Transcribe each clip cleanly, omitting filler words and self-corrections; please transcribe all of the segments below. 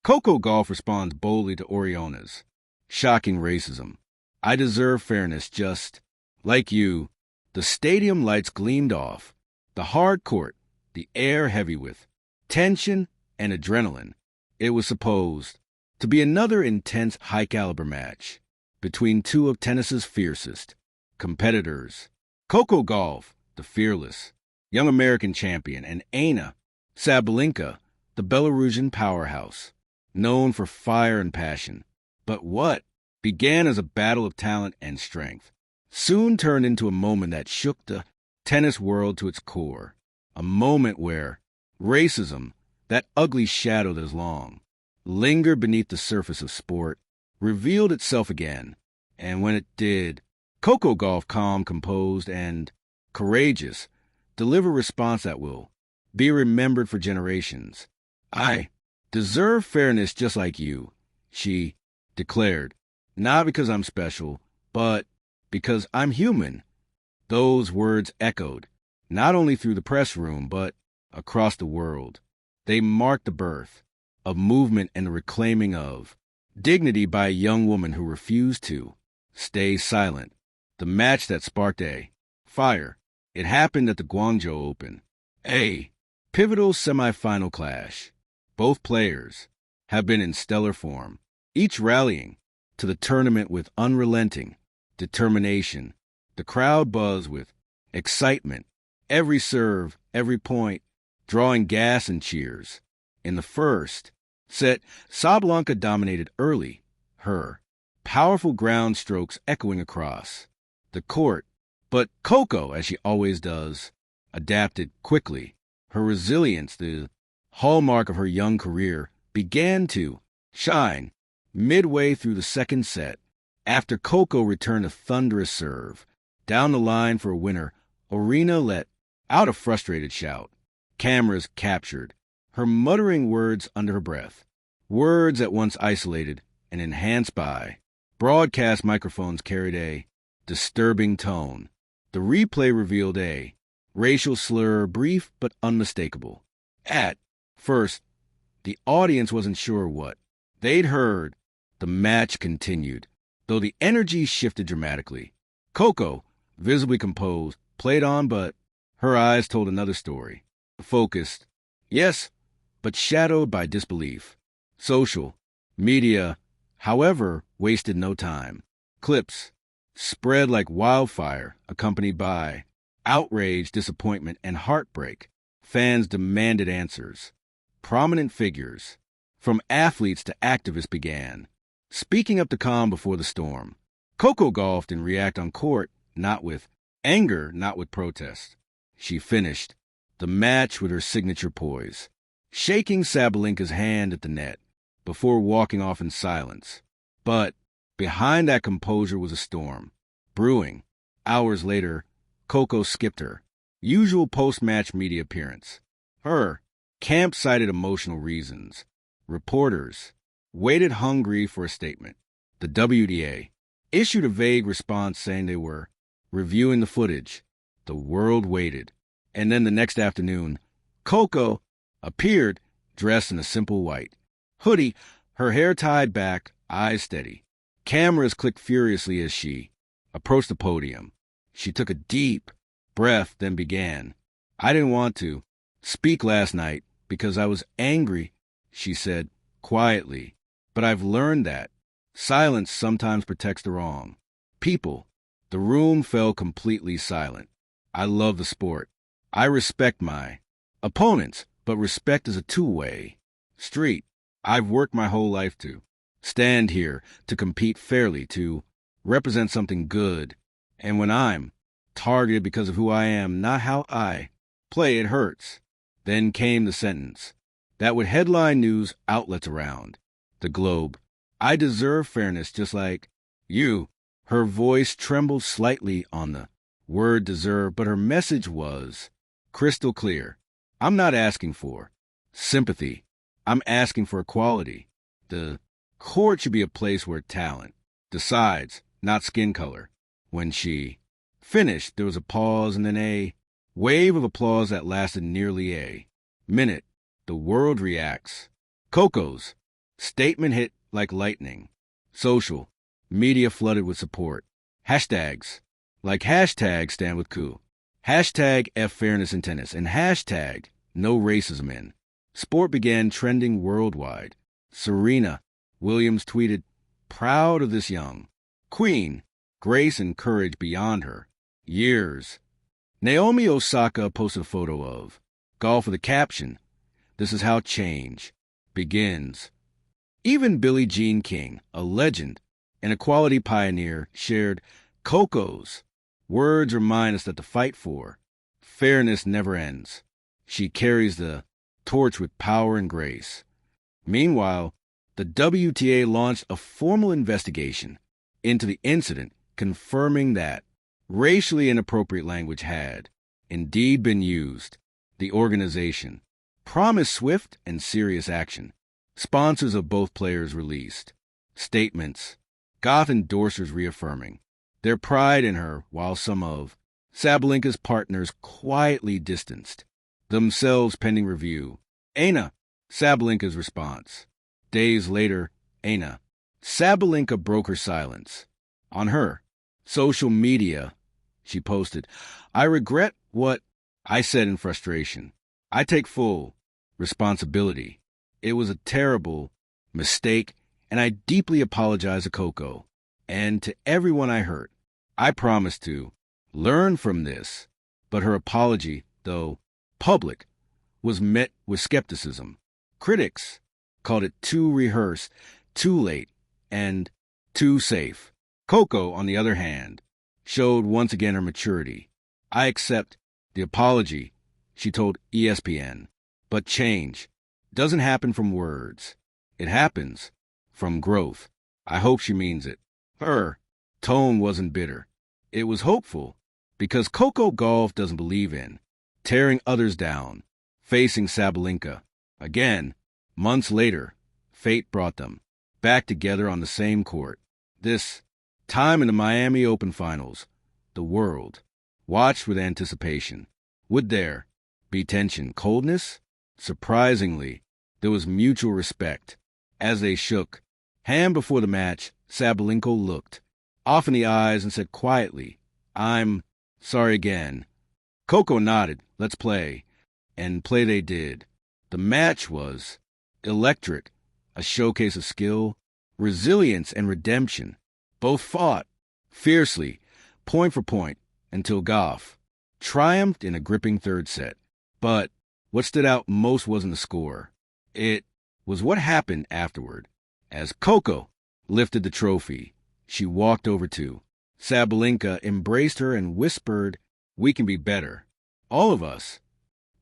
Coco Gauff responds boldly to Aryna's shocking racism. I deserve fairness just like you. The stadium lights gleamed off, the hard court, the air heavy with tension and adrenaline. It was supposed to be another intense high-caliber match between two of tennis's fiercest competitors. Coco Gauff, the fearless young American champion, and Aryna Sabalenka, the Belarusian powerhouse, known for fire and passion. But what began as a battle of talent and strength soon turned into a moment that shook the tennis world to its core. A moment where racism, that ugly shadow that has long lingered beneath the surface of sport, revealed itself again. And when it did, Coco Gauff, calm, composed, and courageous, delivered a response that will be remembered for generations. I deserve fairness just like you, she declared. Not because I'm special, but because I'm human. Those words echoed, not only through the press room, but across the world. They marked the birth of movement and the reclaiming of dignity by a young woman who refused to stay silent. The match that sparked a fire. It happened at the Guangzhou Open, a pivotal semifinal clash. Both players have been in stellar form, each rallying to the tournament with unrelenting determination. The crowd buzzed with excitement, every serve, every point, drawing gas and cheers. In the first set, Sabalenka dominated early, her powerful ground strokes echoing across the court. But Coco, as she always does, adapted quickly. Her resilience, the hallmark of her young career, began to shine midway through the second set. After Coco returned a thunderous serve down the line for a winner, Aryna let out a frustrated shout. Cameras captured her muttering words under her breath, words at once isolated and enhanced by broadcast microphones carried a disturbing tone. The replay revealed a racial slur, brief but unmistakable. At first, the audience wasn't sure what they'd heard. The match continued, though the energy shifted dramatically. Coco, visibly composed, played on, but her eyes told another story. Focused, yes, but shadowed by disbelief. Social media, however, wasted no time. Clips spread like wildfire, accompanied by outrage, disappointment, and heartbreak. Fans demanded answers. Prominent figures, from athletes to activists, began speaking up to calm before the storm. Coco Gauff didn't react on court, not with anger, not with protest. She finished the match with her signature poise, shaking Sabalenka's hand at the net before walking off in silence. But behind that composure was a storm brewing. Hours later, Coco skipped her usual post-match media appearance. Her camp cited emotional reasons. Reporters waited hungry for a statement. The WTA issued a vague response saying they were reviewing the footage. The world waited. And then the next afternoon, Coco appeared dressed in a simple white hoodie, her hair tied back, eyes steady. Cameras clicked furiously as she approached the podium. She took a deep breath, then began. I didn't want to speak last night because I was angry, she said quietly. But I've learned that silence sometimes protects the wrong people. The room fell completely silent. I love the sport. I respect my opponents, but respect is a two-way street. I've worked my whole life to stand here, to compete fairly, to represent something good. And when I'm targeted because of who I am, not how I play, it hurts. Then came the sentence that would headline news outlets around the globe. I deserve fairness just like you. Her voice trembled slightly on the word deserve, but her message was crystal clear. I'm not asking for sympathy. I'm asking for equality. The court should be a place where talent decides, not skin color. When she finished, there was a pause and then a wave of applause that lasted nearly a minute. The world reacts. Coco's Statement hit like lightning. Social. Media flooded with support. Hashtags. Like hashtag stand with coup. Hashtag F fairness in tennis. And hashtag no racism in. Sport began trending worldwide. Serena Williams tweeted, "Proud of this young queen. Grace and courage beyond her years." Naomi Osaka posted a photo of Gauff with a caption, "This is how change begins." Even Billie Jean King, a legend, an equality pioneer, shared Coco's words remind us that the fight for fairness never ends. She carries the torch with power and grace. Meanwhile, the WTA launched a formal investigation into the incident, confirming that racially inappropriate language had indeed been used. The organization promised swift and serious action. Sponsors of both players released statements, Gauff endorsers reaffirming their pride in her, while some of Sabalenka's partners quietly distanced themselves pending review. Aryna Sabalenka's response. Days later, Aryna Sabalenka broke her silence. On her social media, she posted, "I regret what I said in frustration. I take full responsibility. It was a terrible mistake, and I deeply apologize to Coco and to everyone I hurt. I promise to learn from this." But her apology, though public, was met with skepticism. Critics called it too rehearsed, too late, and too safe. Coco, on the other hand, showed once again her maturity. "I accept the apology," she told ESPN. "But change doesn't happen from words. It happens from growth." I hope she means it. Her tone wasn't bitter. It was hopeful, because Coco Gauff doesn't believe in tearing others down. Facing Sabalenka again, months later, fate brought them back together on the same court. This time in the Miami Open Finals, the world watched with anticipation. Would there be tension, coldness? Surprisingly, there was mutual respect. As they shook hand before the match, Sabalenka looked off in the eyes and said quietly, "I'm sorry again." Coco nodded, "Let's play." And play they did. The match was electric, a showcase of skill, resilience, and redemption. Both fought fiercely, point for point, until Gauff triumphed in a gripping third set. But what stood out most wasn't the score. It was what happened afterward. As Coco lifted the trophy, she walked over to Sabalenka, embraced her, and whispered, "We can be better. All of us."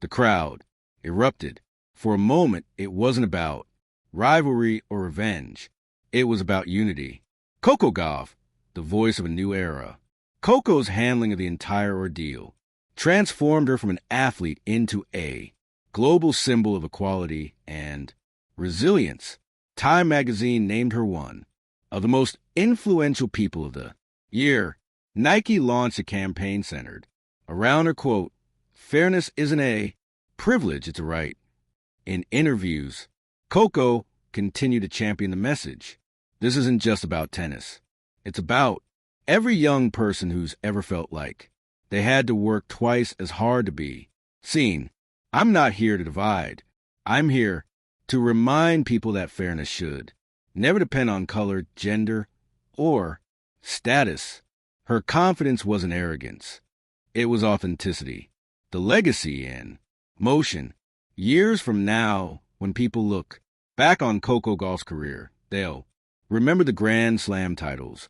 The crowd erupted. For a moment, it wasn't about rivalry or revenge. It was about unity. Coco Gauff, the voice of a new era. Coco's handling of the entire ordeal transformed her from an athlete into a global symbol of equality and resilience. Time magazine named her one of the most influential people of the year. Nike launched a campaign centered around her quote, "Fairness isn't a privilege, it's a right." In interviews, Coco continued to champion the message. This isn't just about tennis. It's about every young person who's ever felt like they had to work twice as hard to be seen. I'm not here to divide. I'm here to remind people that fairness should never depend on color, gender, or status. Her confidence wasn't arrogance. It was authenticity. The legacy in motion. Years from now, when people look back on Coco Gauff's career, they'll remember the Grand Slam titles,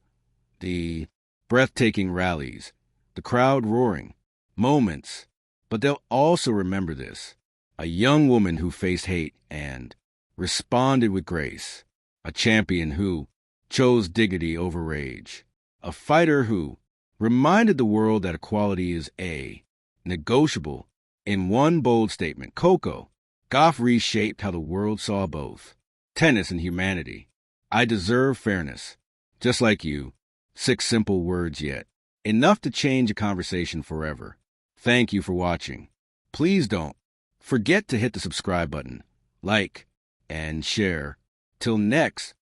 the breathtaking rallies, the crowd roaring, moments. But they'll also remember this: a young woman who faced hate and responded with grace, a champion who chose dignity over rage, a fighter who reminded the world that equality is a negotiable. In one bold statement, Coco Gauff reshaped how the world saw both tennis and humanity. "I deserve fairness, just like you." 6 simple words, yet enough to change a conversation forever. Thank you for watching. Please don't forget to hit the subscribe button, like, and share. Till next,